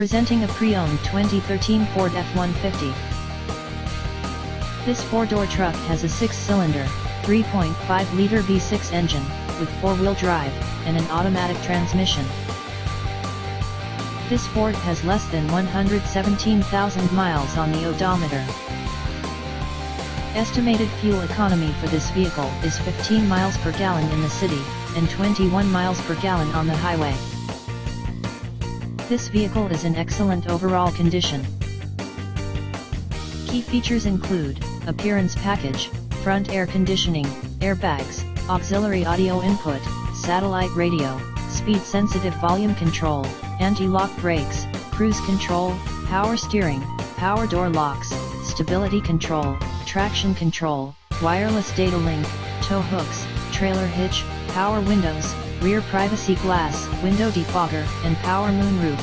Presenting a pre-owned 2013 Ford F-150. This four-door truck has a six-cylinder, 3.5-liter V6 engine, with four-wheel drive, and an automatic transmission. This Ford has less than 117,000 miles on the odometer. Estimated fuel economy for this vehicle is 15 miles per gallon in the city, and 21 miles per gallon on the highway. This vehicle is in excellent overall condition. Key features include: appearance package, front air conditioning, airbags, auxiliary audio input, satellite radio, speed-sensitive volume control, anti-lock brakes, cruise control, power steering, power door locks, stability control, traction control, wireless data link, tow hooks, trailer hitch, power windows, rear privacy glass, window defogger, and power moonroof.